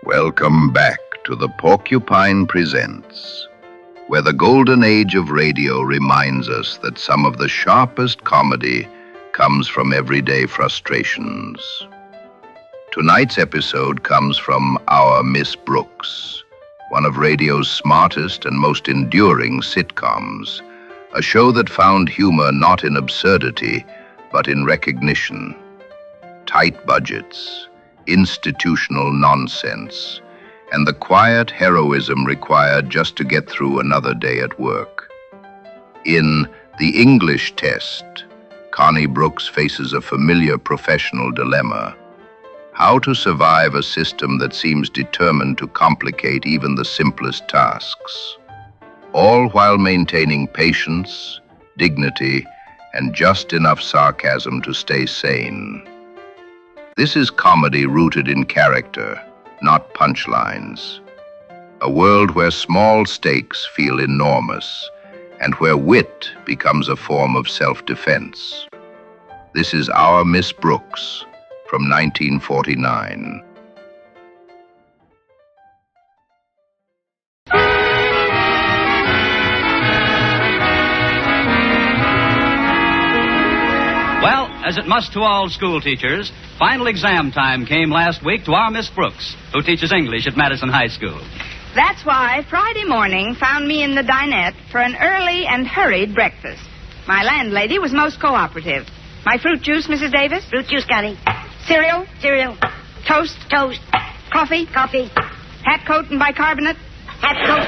Welcome back to The Porcupine Presents, where the golden age of radio reminds us that some of the sharpest comedy comes from everyday frustrations. Tonight's episode comes from our Miss Brooks, one of radio's smartest and most enduring sitcoms, a show that found humor not in absurdity, but in recognition. Tight budgets, institutional nonsense, and the quiet heroism required just to get through another day at work. In The English Test, Connie Brooks faces a familiar professional dilemma: how to survive a system that seems determined to complicate even the simplest tasks, all while maintaining patience, dignity, and just enough sarcasm to stay sane. This is comedy rooted in character, not punchlines. A world where small stakes feel enormous, and where wit becomes a form of self-defense. This is Our Miss Brooks from 1949. Well, as it must to all school teachers, final exam time came last week to our Miss Brooks, who teaches English at Madison High School. That's why Friday morning found me in the dinette for an early and hurried breakfast. My landlady was most cooperative. My fruit juice, Mrs. Davis? Fruit juice, Connie. Cereal? Cereal. Toast? Toast. Coffee? Coffee. Hat coat and bicarbonate? Hat coat.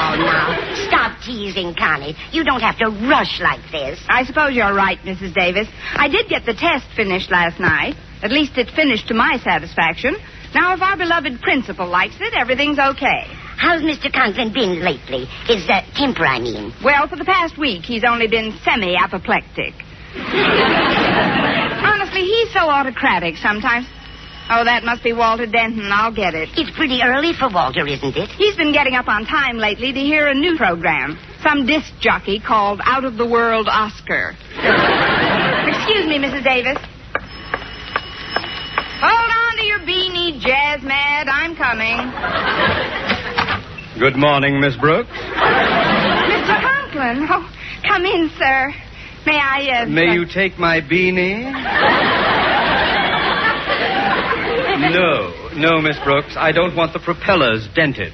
Oh, now, stop teasing, Connie. You don't have to rush like this. I suppose you're right, Mrs. Davis. I did get the test finished last night. At least it finished to my satisfaction. Now, if our beloved principal likes it, everything's okay. How's Mr. Conklin been lately? His temper, I mean. Well, for the past week, he's only been semi-apoplectic. Honestly, he's so autocratic sometimes. Oh, that must be Walter Denton. I'll get it. It's pretty early for Walter, isn't it? He's been getting up on time lately to hear a new program. Some disc jockey called Out of the World Oscar. Excuse me, Mrs. Davis. Hold on to your beanie, Jazz Mad. I'm coming. Good morning, Miss Brooks. Mr. Conklin. Oh, come in, sir. May I, May you take my beanie? No, Miss Brooks. I don't want the propellers dented.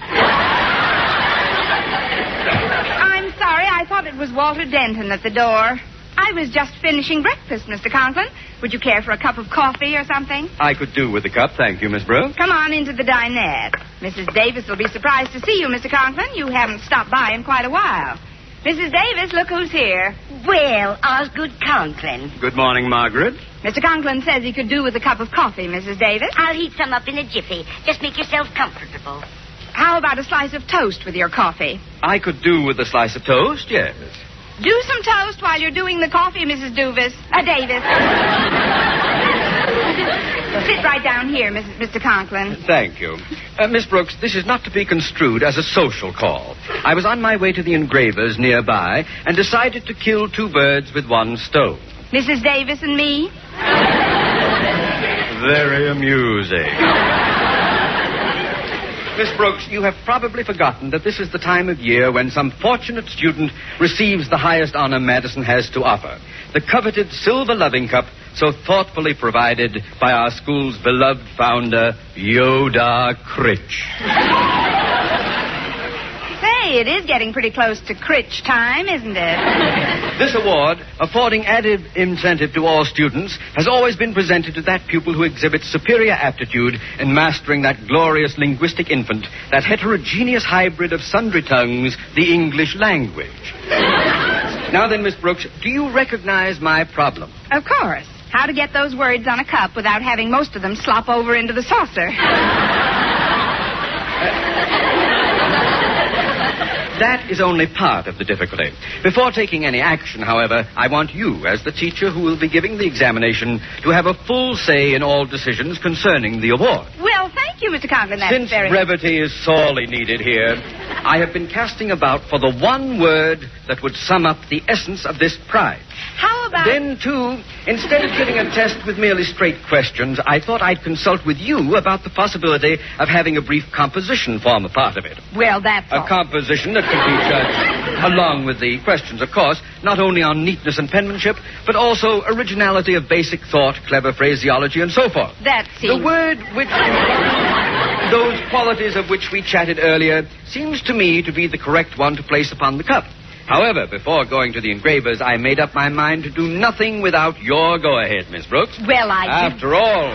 I'm sorry. I thought it was Walter Denton at the door. I was just finishing breakfast, Mr. Conklin. Would you care for a cup of coffee or something? I could do with a cup, thank you, Miss Brooks. Come on into the dinette. Mrs. Davis will be surprised to see you, Mr. Conklin. You haven't stopped by in quite a while. Mrs. Davis, look who's here. Well, Osgood Conklin. Good morning, Margaret. Mr. Conklin says he could do with a cup of coffee, Mrs. Davis. I'll heat some up in a jiffy. Just make yourself comfortable. How about a slice of toast with your coffee? I could do with a slice of toast, yes. Do some toast while you're doing the coffee, Mrs. Davis. Sit right down here, Mr. Conklin. Thank you. Miss Brooks, this is not to be construed as a social call. I was on my way to the engravers nearby and decided to kill two birds with one stone. Mrs. Davis and me? Very amusing. Miss Brooks, you have probably forgotten that this is the time of year when some fortunate student receives the highest honor Madison has to offer, the coveted Silver Loving Cup, so thoughtfully provided by our school's beloved founder, Yoda Critch. Say, it is getting pretty close to Critch time, isn't it? This award, affording added incentive to all students, has always been presented to that pupil who exhibits superior aptitude in mastering that glorious linguistic infant, that heterogeneous hybrid of sundry tongues, the English language. Now then, Miss Brooks, do you recognize my problem? Of course. How to get those words on a cup without having most of them slop over into the saucer. That is only part of the difficulty. Before taking any action, however, I want you, as the teacher who will be giving the examination, to have a full say in all decisions concerning the award. Well, thank you, Mr. Conklin. That's Since very... brevity is sorely needed here, I have been casting about for the one word that would sum up the essence of this prize. How know about... Then, too, instead of giving a test with merely straight questions, I thought I'd consult with you about the possibility of having a brief composition form a part of it. Well, that's all. A composition that could be judged, along with the questions, of course, not only on neatness and penmanship, but also originality of basic thought, clever phraseology, and so forth. That seems... The word which... Those qualities of which we chatted earlier seems to me to be the correct one to place upon the cup. However, before going to the engravers, I made up my mind to do nothing without your go-ahead, Miss Brooks. Well, After all,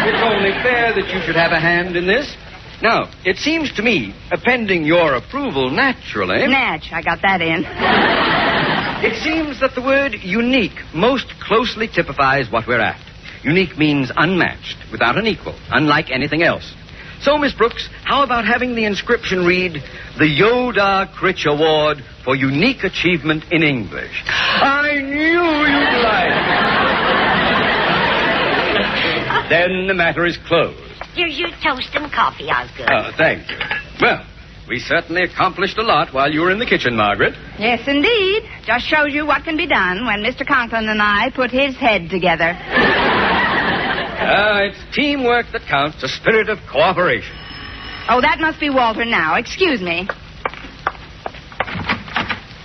it's only fair that you should have a hand in this. Now, it seems to me, pending your approval, naturally... Natch, I got that in. It seems that the word unique most closely typifies what we're after. Unique means unmatched, without an equal, unlike anything else. So, Miss Brooks, how about having the inscription read, the Yoda Critch Award for Unique Achievement in English? I knew you'd like it. Then the matter is closed. Here's your toast and coffee, Osgood. Thank you. Well, we certainly accomplished a lot while you were in the kitchen, Margaret. Yes, indeed. Just shows you what can be done when Mr. Conklin and I put his head together. It's teamwork that counts, a spirit of cooperation. Oh, that must be Walter now. Excuse me.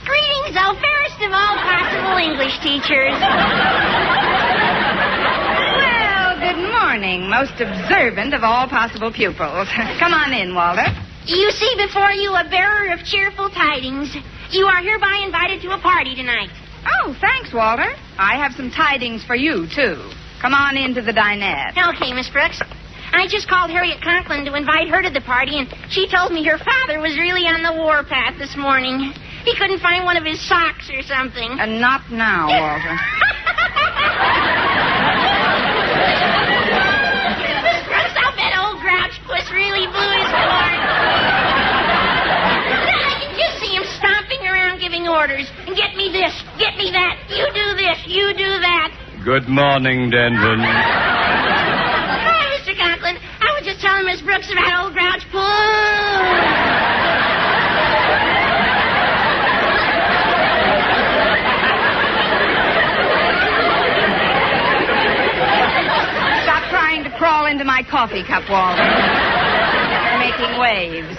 Greetings, oh, fairest of all possible English teachers. Well, good morning, most observant of all possible pupils. Come on in, Walter. You see before you a bearer of cheerful tidings. You are hereby invited to a party tonight. Oh, thanks, Walter. I have some tidings for you, too. Come on into the dinette. Okay, Miss Brooks. I just called Harriet Conklin to invite her to the party, and she told me her father was really on the warpath this morning. He couldn't find one of his socks or something. And not now, Walter. Miss Brooks, I'll bet old Grouch Puss really blew his horn. I can just see him stomping around giving orders. And get me this, get me that, you do this, you do that. Good morning, Denton. Hi, Mr. Conklin. I was just telling Miss Brooks about old Grouch Stop trying to crawl into my coffee cup, Walter. You're making waves.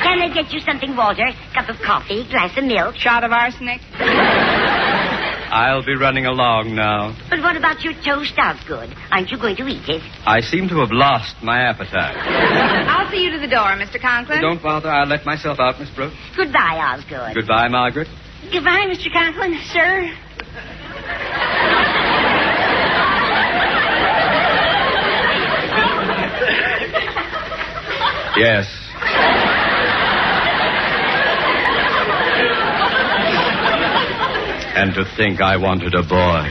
Can I get you something, Walter? Cup of coffee, glass of milk. Shot of arsenic? I'll be running along now. But what about your toast, Osgood? Aren't you going to eat it? I seem to have lost my appetite. I'll see you to the door, Mr. Conklin. Don't bother. I'll let myself out, Miss Brooks. Goodbye, Osgood. Goodbye, Margaret. Goodbye, Mr. Conklin, sir. Yes. And to think I wanted a boy.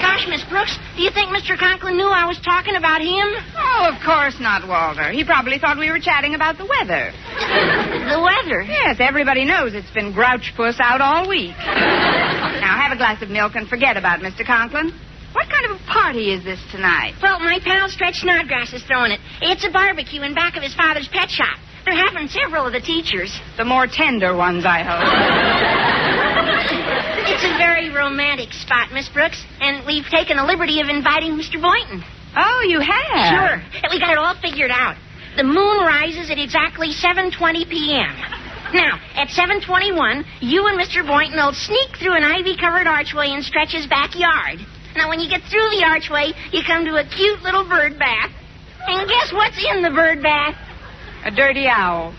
Gosh, Miss Brooks, do you think Mr. Conklin knew I was talking about him? Oh, of course not, Walter. He probably thought we were chatting about the weather. The weather? Yes, everybody knows it's been Grouch Puss out all week. Now, have a glass of milk and forget about Mr. Conklin. What kind of a party is this tonight? Well, my pal Stretch Snodgrass is throwing it. It's a barbecue in back of his father's pet shop. They're having several of the teachers. The more tender ones, I hope. It's a very romantic spot, Miss Brooks, and we've taken the liberty of inviting Mr. Boynton. Oh, you have? Sure. And we got it all figured out. The moon rises at exactly 7:20 p.m. Now, at 7:21, you and Mr. Boynton will sneak through an ivy-covered archway in Stretch's backyard. Now, when you get through the archway, you come to a cute little bird bath. And guess what's in the bird bath? A dirty owl.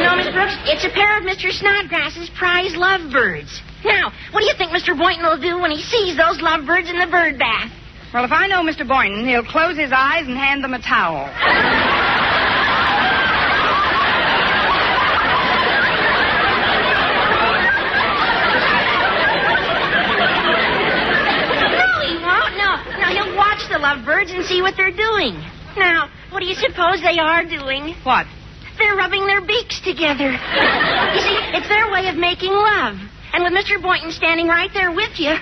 No, Miss Brooks, it's a pair of Mr. Snodgrass's prize lovebirds. Now, what do you think Mr. Boynton will do when he sees those lovebirds in the bird bath? Well, if I know Mr. Boynton, he'll close his eyes and hand them a towel. The lovebirds and see what they're doing. Now, what do you suppose they are doing? What? They're rubbing their beaks together. You see, it's their way of making love. And with Mr. Boynton standing right there with you,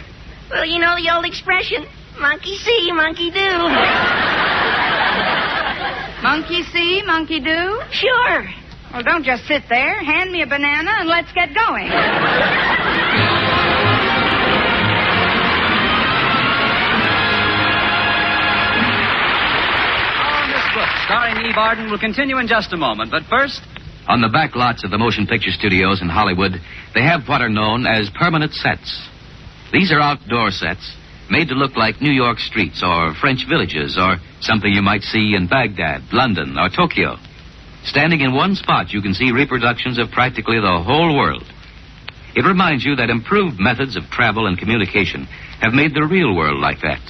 well, you know the old expression, monkey see, monkey do. Monkey see, monkey do? Sure. Well, don't just sit there. Hand me a banana and let's get going. Starring Eve Arden will continue in just a moment. But first, On the back lots of the motion picture studios in Hollywood, they have what are known as permanent sets. These are outdoor sets made to look like New York streets or French villages or something you might see in Baghdad, London, or Tokyo. Standing in one spot, you can see reproductions of practically the whole world. It reminds you that improved methods of travel and communication have made the real world like that.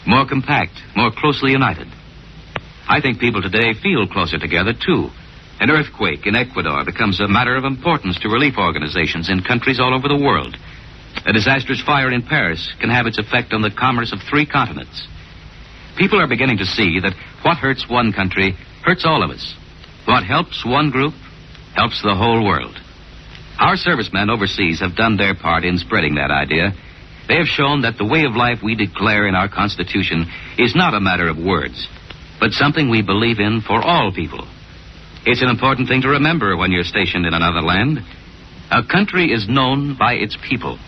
More compact, more closely united. I think people today feel closer together, too. An earthquake in Ecuador becomes a matter of importance to relief organizations in countries all over the world. A disastrous fire in Paris can have its effect on the commerce of 3 continents. People are beginning to see that what hurts one country hurts all of us. What helps one group helps the whole world. Our servicemen overseas have done their part in spreading that idea. They have shown that the way of life we declare in our Constitution is not a matter of words, but something we believe in for all people. It's an important thing to remember when you're stationed in another land. A country is known by its people.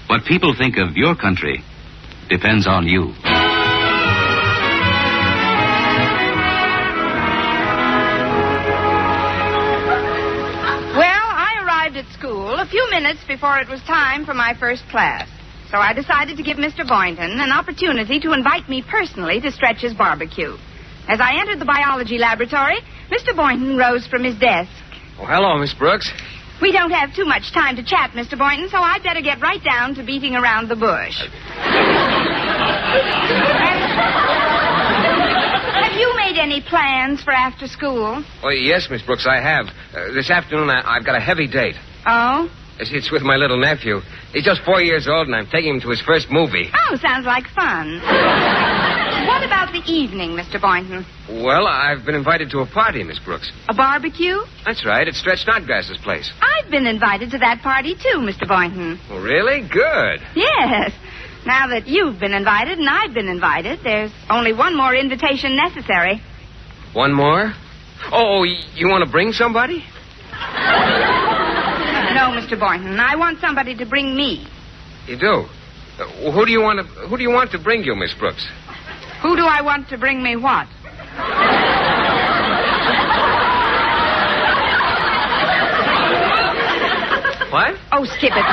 What people think of your country depends on you. Well, I arrived at school a few minutes before it was time for my first class. So I decided to give Mr. Boynton an opportunity to invite me personally to Stretch's barbecue. As I entered the biology laboratory, Mr. Boynton rose from his desk. Oh, hello, Miss Brooks. We don't have too much time to chat, Mr. Boynton, so I'd better get right down to beating around the bush. Have you made any plans for after school? Oh, yes, Miss Brooks, I have. This afternoon, I've got a heavy date. Oh? It's with my little nephew. He's just 4 years old, and I'm taking him to his first movie. Oh, sounds like fun. What about the evening, Mr. Boynton? Well, I've been invited to a party, Miss Brooks. A barbecue? That's right. It's Stretch Snodgrass's place. I've been invited to that party, too, Mr. Boynton. Oh, really? Good. Yes. Now that you've been invited and I've been invited, there's only one more invitation necessary. One more? Oh, you want to bring somebody? No, Mr. Boynton. I want somebody to bring me. You do? Who do you want to bring you, Miss Brooks? Who do I want to bring me what? What? Oh, skip it.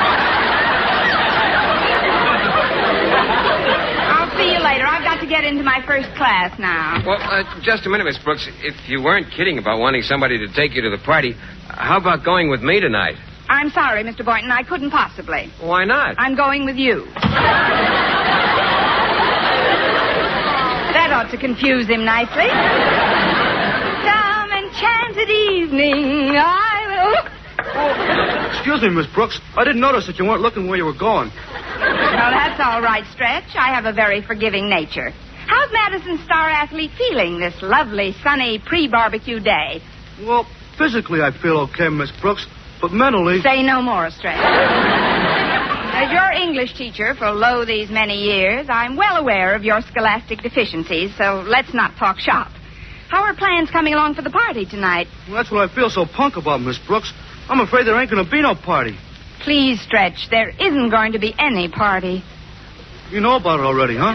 I'll see you later. I've got to get into my first class now. Well, just a minute, Miss Brooks. If you weren't kidding about wanting somebody to take you to the party, how about going with me tonight? I'm sorry, Mr. Boynton. I couldn't possibly. Why not? I'm going with you. That ought to confuse him nicely. Some enchanted evening, I will... Excuse me, Miss Brooks. I didn't notice that you weren't looking where you were going. Well, that's all right, Stretch. I have a very forgiving nature. How's Madison's star athlete feeling this lovely, sunny, pre-barbecue day? Well, physically I feel okay, Miss Brooks, but mentally... Say no more, Stretch. As your English teacher for lo these many years, I'm well aware of your scholastic deficiencies, so let's not talk shop. How are plans coming along for the party tonight? Well, that's what I feel so punk about, Miss Brooks. I'm afraid there ain't going to be no party. Please, Stretch, there isn't going to be any party. You know about it already, huh?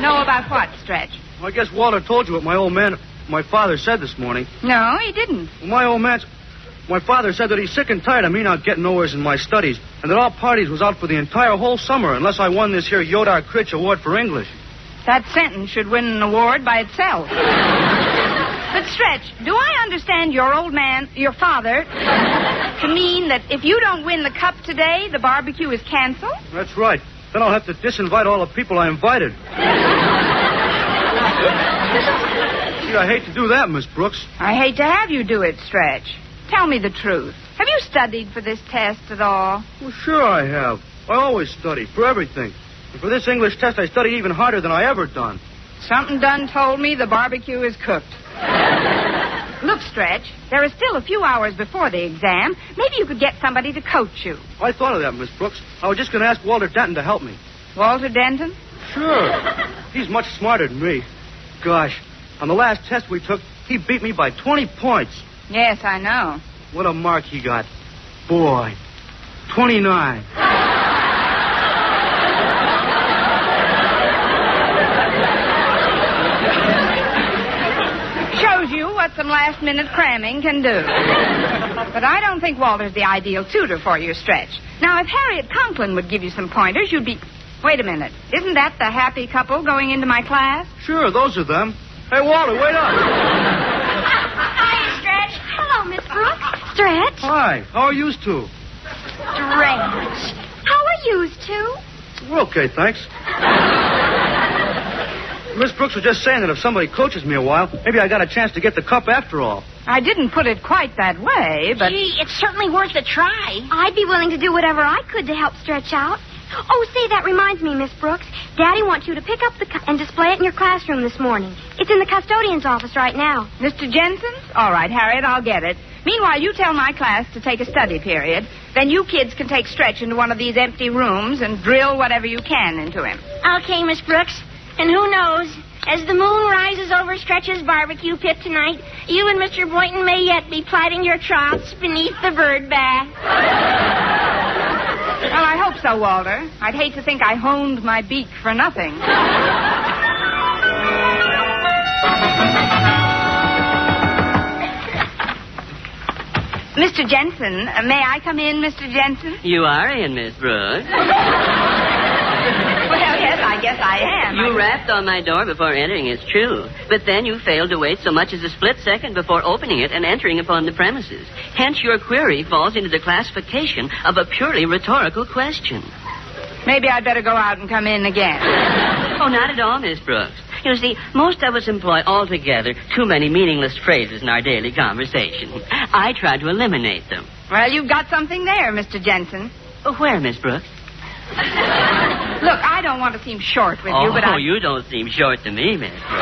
Know about what, Stretch? Well, I guess Walter told you what my father said this morning. No, he didn't. Well, my father said that he's sick and tired of me not getting nowheres in my studies, and that all parties was out for the entire whole summer unless I won this here Yodar Critch Award for English. That sentence should win an award by itself. But, Stretch, do I understand your father, to mean that if you don't win the cup today, the barbecue is canceled? That's right. Then I'll have to disinvite all the people I invited. Gee, I hate to do that, Miss Brooks. I hate to have you do it, Stretch. Tell me the truth. Have you studied for this test at all? Well, sure I have. I always study, for everything. And for this English test, I studied even harder than I ever done. Something done told me the barbecue is cooked. Look, Stretch, there are still a few hours before the exam. Maybe you could get somebody to coach you. I thought of that, Miss Brooks. I was just going to ask Walter Denton to help me. Walter Denton? Sure. He's much smarter than me. gosh. On the last test we took, he beat me by 20 points. Yes, I know. What a mark he got. Boy, 29. Shows you what some last-minute cramming can do. But I don't think Walter's the ideal tutor for your Stretch. Now, if Harriet Conklin would give you some pointers, you'd be... Wait a minute. Isn't that the happy couple going into my class? Sure, those are them. Hey, Walter, wait up. Hi, Stretch. Hello, Miss Brooks. Stretch. Hi, how are yous two? Stretch. How are yous two? We're okay, thanks. Miss Brooks was just saying that if somebody coaches me a while, maybe I got a chance to get the cup after all. I didn't put it quite that way, but... Gee, it's certainly worth a try. I'd be willing to do whatever I could to help Stretch out. Oh, say, that reminds me, Miss Brooks. Daddy wants you to pick up the cup and display it in your classroom this morning. It's in the custodian's office right now. Mr. Jensen's? All right, Harriet, I'll get it. Meanwhile, you tell my class to take a study period. Then you kids can take Stretch into one of these empty rooms and drill whatever you can into him. Okay, Miss Brooks. And who knows, as the moon rises over Stretch's barbecue pit tonight, you and Mr. Boynton may yet be plighting your troths beneath the bird bath. Well, I hope so, Walter. I'd hate to think I honed my beak for nothing. Mr. Jensen, may I come in, Mr. Jensen? You are in, Miss Brooks. Well, yes, I guess I am. You rapped on my door before entering, it's true. But then you failed to wait so much as a split second before opening it and entering upon the premises. Hence, your query falls into the classification of a purely rhetorical question. Maybe I'd better go out and come in again. Oh, not at all, Miss Brooks. You see, most of us employ altogether too many meaningless phrases in our daily conversation. I try to eliminate them. Well, you've got something there, Mr. Jensen. Where, Miss Brooks? Look, I don't want to seem short with you, but Oh, you don't seem short to me, Miss Brooks.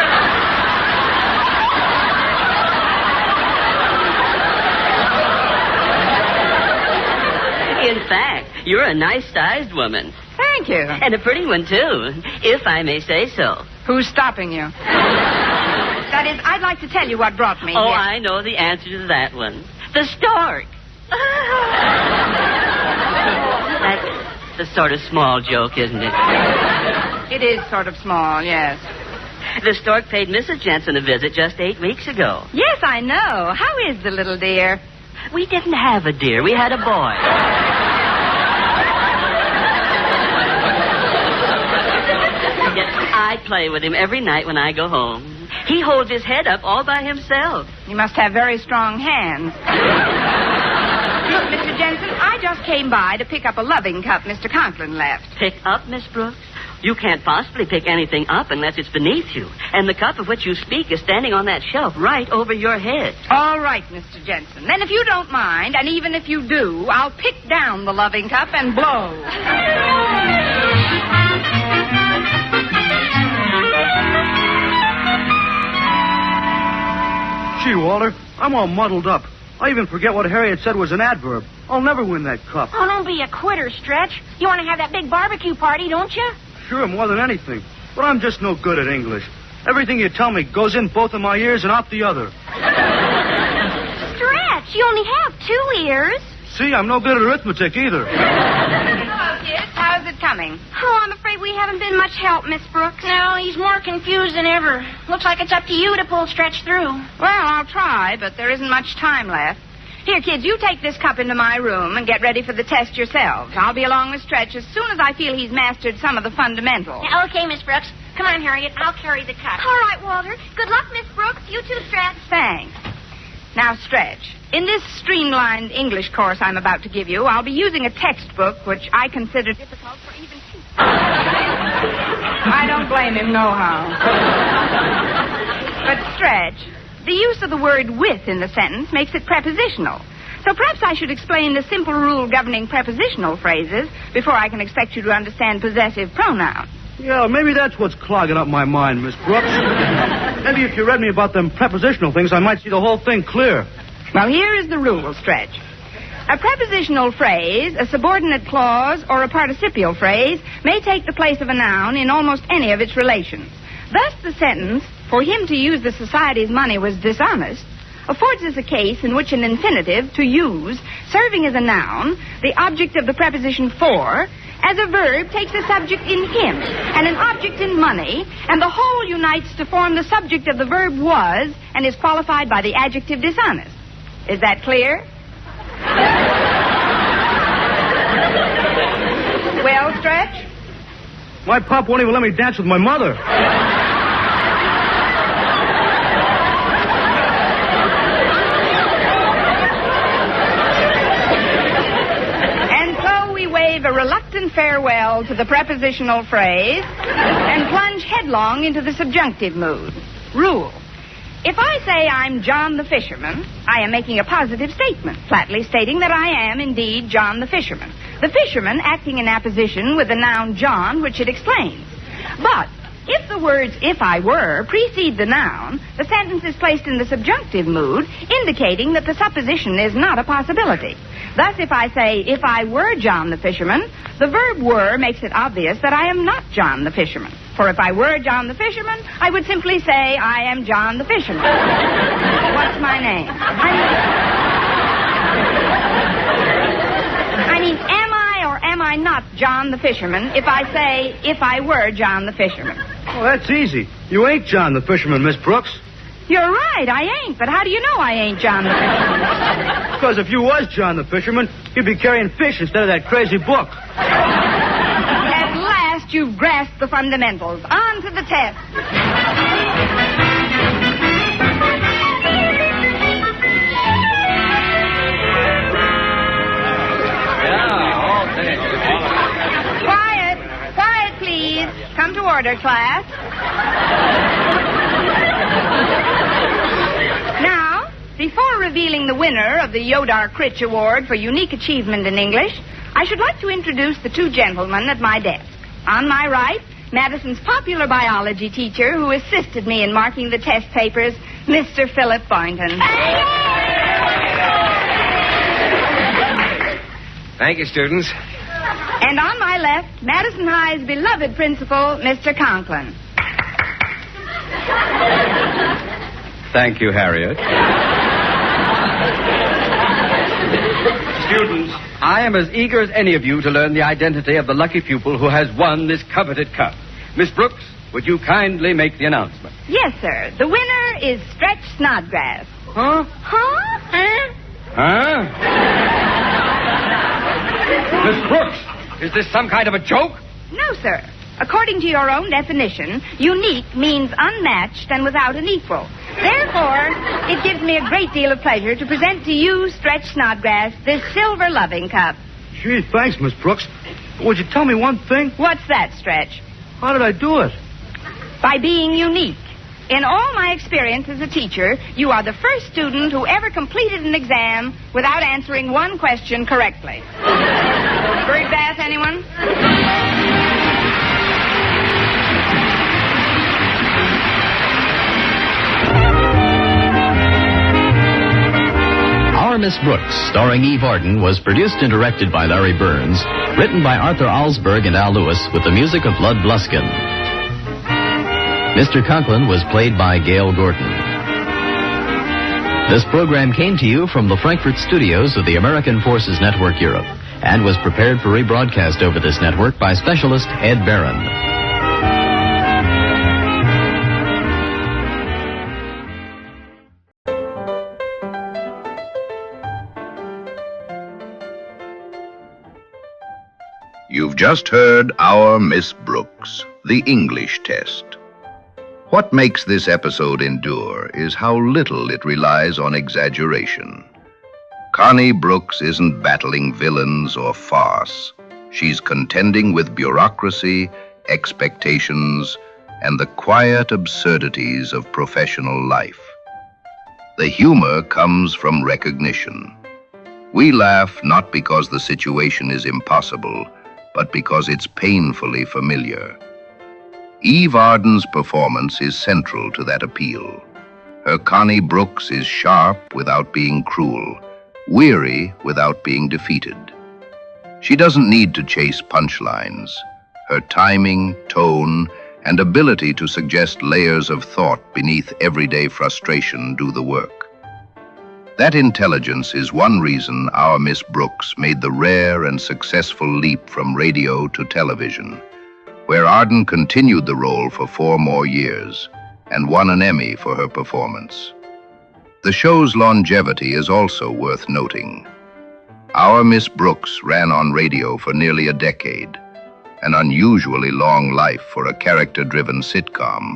In fact, you're a nice-sized woman. Thank you. And a pretty one, too, if I may say so. Who's stopping you? That is, I'd like to tell you what brought me Oh, here. I know the answer to that one. The stork. That's the sort of small joke, isn't it? It is sort of small, yes. The stork paid Mrs. Jensen a visit just 8 weeks ago. Yes, I know. How is the little dear? We didn't have a deer. We had a boy. I play with him every night when I go home. He holds his head up all by himself. You must have very strong hands. Look, Mr. Jensen, I just came by to pick up a loving cup Mr. Conklin left. Pick up, Miss Brooks? You can't possibly pick anything up unless it's beneath you. And the cup of which you speak is standing on that shelf right over your head. All right, Mr. Jensen. Then if you don't mind, and even if you do, I'll pick down the loving cup and blow. Gee, Walter, I'm all muddled up. I even forget what Harriet said was an adverb. I'll never win that cup. Oh, don't be a quitter, Stretch. You want to have that big barbecue party, don't you? Sure, more than anything. But I'm just no good at English. Everything you tell me goes in both of my ears and out the other. Stretch, you only have 2 ears. See, I'm no good at arithmetic either. Hello, kids. How's it coming? Oh, I'm afraid we haven't been much help, Miss Brooks. No, he's more confused than ever. Looks like it's up to you to pull Stretch through. Well, I'll try, but there isn't much time left. Here, kids, you take this cup into my room and get ready for the test yourselves. I'll be along with Stretch as soon as I feel he's mastered some of the fundamentals. Okay, Miss Brooks. Come on, Harriet. I'll carry the cup. All right, Walter. Good luck, Miss Brooks. You too, Stretch. Thanks. Now, Stretch, in this streamlined English course I'm about to give you, I'll be using a textbook which I consider difficult for even teachers. I don't blame him nohow. But, Stretch, the use of the word with in the sentence makes it prepositional. So perhaps I should explain the simple rule governing prepositional phrases before I can expect you to understand possessive pronouns. Yeah, maybe that's what's clogging up my mind, Miss Brooks. Maybe if you read me about them prepositional things, I might see the whole thing clear. Well, here is the rule, Stretch. A prepositional phrase, a subordinate clause, or a participial phrase may take the place of a noun in almost any of its relations. Thus, the sentence, for him to use the society's money was dishonest affords us a case in which an infinitive, to use, serving as a noun, the object of the preposition for, as a verb takes a subject in him and an object in money, and the whole unites to form the subject of the verb was and is qualified by the adjective dishonest. Is that clear? Well, Stretch? My pop won't even let me dance with my mother. And so we wave a reluctant farewell to the prepositional phrase and plunge headlong into the subjunctive mood. Rule. If I say I'm John the Fisherman, I am making a positive statement, flatly stating that I am indeed John the Fisherman. The fisherman acting in apposition with the noun John, which it explains. But if the words if I were precede the noun, the sentence is placed in the subjunctive mood, indicating that the supposition is not a possibility. Thus, if I say if I were John the Fisherman, the verb were makes it obvious that I am not John the Fisherman. For if I were John the Fisherman, I would simply say I am John the Fisherman. What's my name? I mean, am I or am I not John the Fisherman if I say if I were John the Fisherman? Oh, that's easy. You ain't John the Fisherman, Miss Brooks. You're right, I ain't. But how do you know I ain't John the Fisherman? Because if you was John the Fisherman, you'd be carrying fish instead of that crazy book. At last you've grasped the fundamentals. On to the test. Quiet, please. Come to order, class. Now, before revealing the winner of the Yodar Critch Award for unique achievement in English, I should like to introduce the two gentlemen at my desk. On my right, Madison's popular biology teacher who assisted me in marking the test papers, Mr. Philip Boynton. Thank you, students. And on my left, Madison High's beloved principal, Mr. Conklin. Thank you, Harriet. Students, I am as eager as any of you to learn the identity of the lucky pupil who has won this coveted cup. Miss Brooks, would you kindly make the announcement? Yes, sir. The winner is Stretch Snodgrass. Huh? Huh? Miss Brooks, is this some kind of a joke? No, sir. According to your own definition, unique means unmatched and without an equal. Therefore, it gives me a great deal of pleasure to present to you, Stretch Snodgrass, this silver loving cup. Gee, thanks, Miss Brooks. Would you tell me one thing? What's that, Stretch? How did I do it? By being unique. In all my experience as a teacher, you are the first student who ever completed an exam without answering one question correctly. Bird bath, anyone? Our Miss Brooks, starring Eve Arden, was produced and directed by Larry Burns, written by Arthur Alsberg and Al Lewis, with the music of Lud Bluskin. Mr. Conklin was played by Gail Gordon. This program came to you from the Frankfurt studios of the American Forces Network Europe and was prepared for rebroadcast over this network by specialist Ed Barron. You've just heard Our Miss Brooks, the English test. What makes this episode endure is how little it relies on exaggeration. Connie Brooks isn't battling villains or farce. She's contending with bureaucracy, expectations, and the quiet absurdities of professional life. The humor comes from recognition. We laugh not because the situation is impossible, but because it's painfully familiar. Eve Arden's performance is central to that appeal. Her Connie Brooks is sharp without being cruel, weary without being defeated. She doesn't need to chase punchlines. Her timing, tone, and ability to suggest layers of thought beneath everyday frustration do the work. That intelligence is one reason our Miss Brooks made the rare and successful leap from radio to television, where Arden continued the role for 4 more years and won an Emmy for her performance. The show's longevity is also worth noting. Our Miss Brooks ran on radio for nearly a decade, an unusually long life for a character-driven sitcom,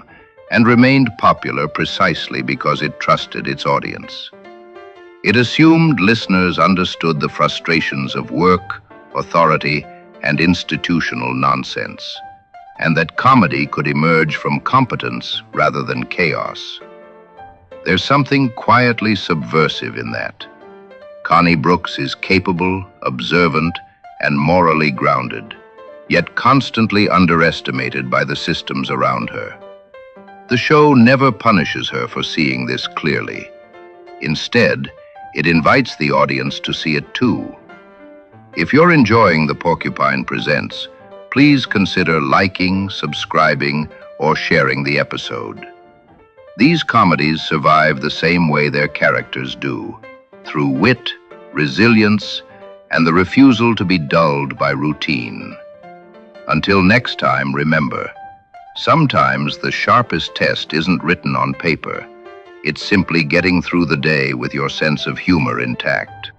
and remained popular precisely because it trusted its audience. It assumed listeners understood the frustrations of work, authority, and institutional nonsense, and that comedy could emerge from competence rather than chaos. There's something quietly subversive in that. Connie Brooks is capable, observant, and morally grounded, yet constantly underestimated by the systems around her. The show never punishes her for seeing this clearly. Instead, it invites the audience to see it too. If you're enjoying The Porcupine Presents, please consider liking, subscribing, or sharing the episode. These comedies survive the same way their characters do, through wit, resilience, and the refusal to be dulled by routine. Until next time, remember, sometimes the sharpest test isn't written on paper. It's simply getting through the day with your sense of humor intact.